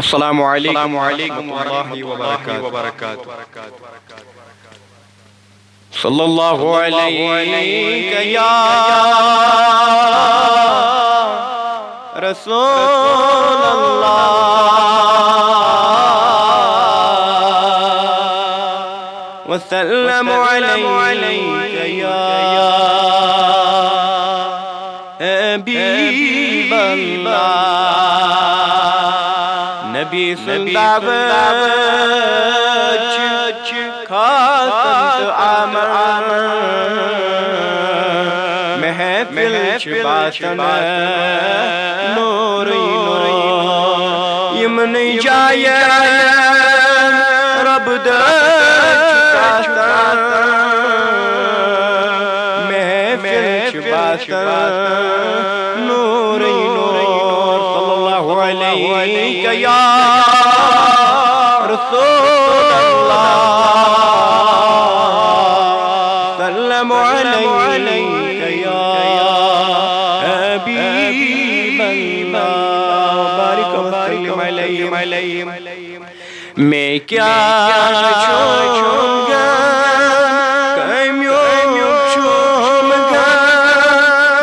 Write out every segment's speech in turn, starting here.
अस्सलामु अलैकुम वरहमतुल्लाहि वबरकातुहू। सल्लल्लाहु अलैहि या रसूल अल्लाह वसल्लम अलैका या हबीब अल्लाह। नबी सुंदावच खासत आमर महफिल बासन नूर यमन जाय रब महफिल बासन नूर सल्लल्लाहु अलैहि या रसूल अल्लाह सल्लम अलैका या हबीब अल्लाह बारिक वसल्लम अलैहि। मैं क्या छूंगा कमियों छूंगा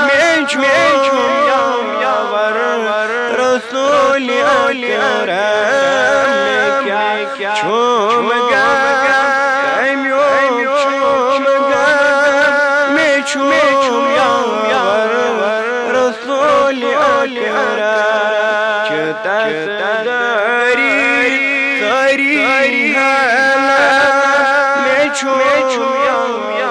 मैं छूंगा रसूल अकरम। मैं क्या छूंगा कमियों छूंगा मैं छूंगा रसूल अकरम। चता सदरी सारी मैं छूंगा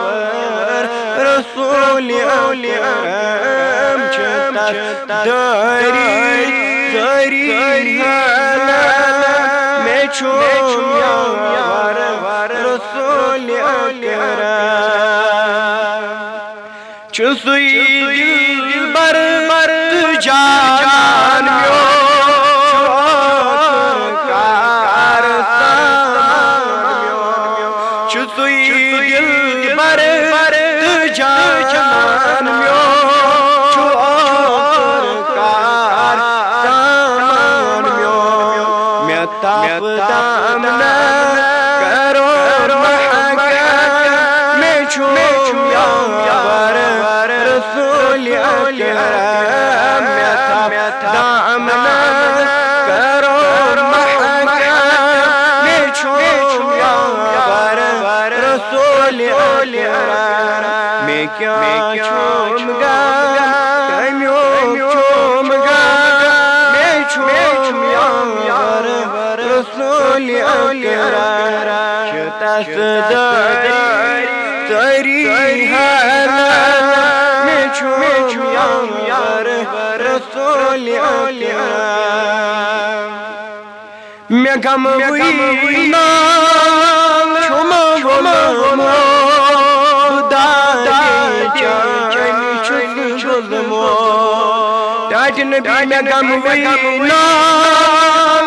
रसूल अकरम। चता सदरी सारी मैं छूंगा रसूल अकरम। चुसुई दिलबर जान चुसुई दिलबर जान मैं ताप दामना करो मैं छूंगा रसूल अकरम। मैं ताप दामना करो मैं छूंगा रसूल अकरम। मैं क्या छूंगा कमियों छूंगा मैं छूंगा रसूल अकरम। चता सदरी सारी मैं छूंगा रसूल अकरम। मैं गम हुई ना छुमा खुदा टाटन भी मैं गम हुई ना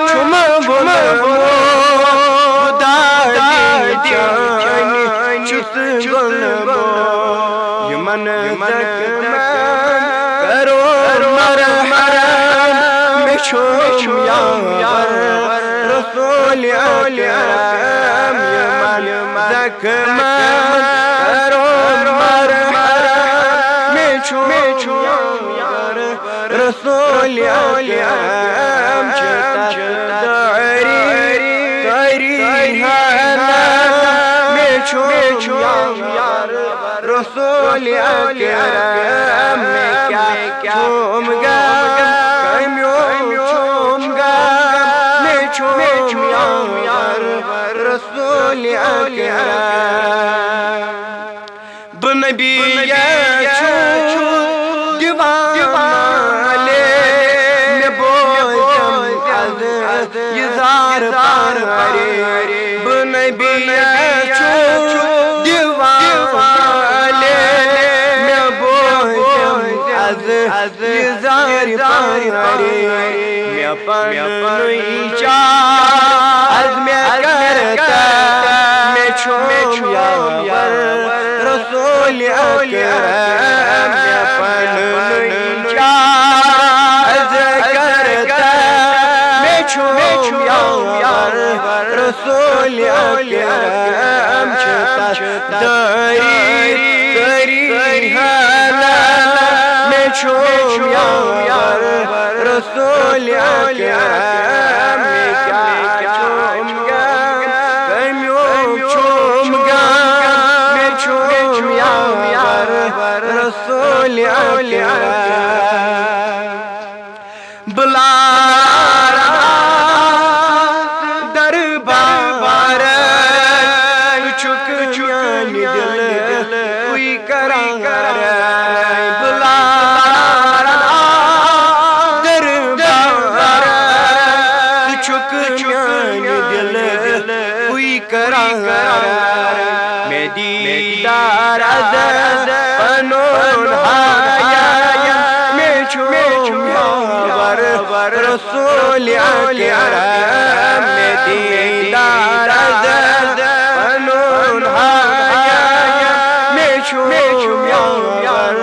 छुमा खुदा चुस गुलमो यमन करो मैं छूंगा रसूल अकरम। यमन करो मैं छूंगा रसूल अकरम। मैं छूंगा रसूल अकरम। मैं क्या छूंगा कमियों छूंगा मैं छूंगा रसूल अकरम। बनबी दीवाले मैं बोल यज़ार पार परे बनबी दीवाले मैं बोल यज़ार पार परे मैं अपन आज मैं करता मैं छूंगा रसूल अकरम। मैं अपन आज करता मैं छूंगा çum yar Resul Ekrem çıtaş Dari hala me çum yar Resul Ekrem me kya çum gam çum gam me çum yar Resul Ekrem Bulara दरबार चुक चुनी दिल कोई करा बुलारा दरबार चुक चुनी दिल कोई करा मैं दीदार पनोन रसूल अकरम में दीदार पनोन में छूम यार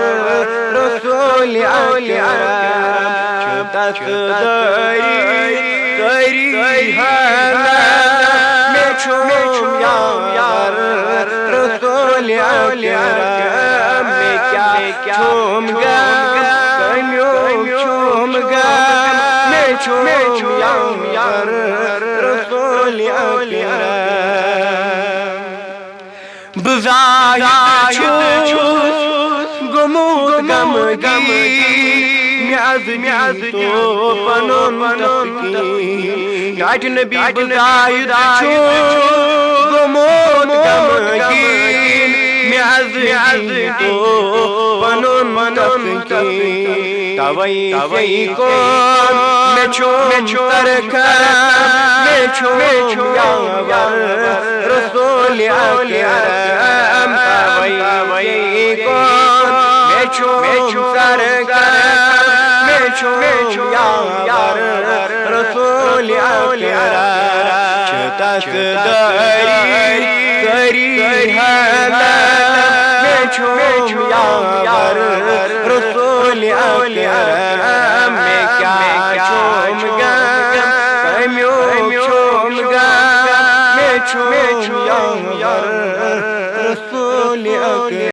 रसूल अकरम दरी में छूम यार रसूल अकरम में क्या छूम छूम यार रसूल अकरम बज़ाहिर गुमूद गमगी म्याज़ तो पनोन तस्कीन गाठ नबी बज़ाहिर गुमूद गमगी म्याज़ तो पनोन तस्कीन तवई को मैं छूम तरकर मैं छूम यार रसूल अकरम तवई को मैं छूम तरकर मैं छूम यार रसूल अकरम चतक दरी मैं छूम यार रसूल अकरम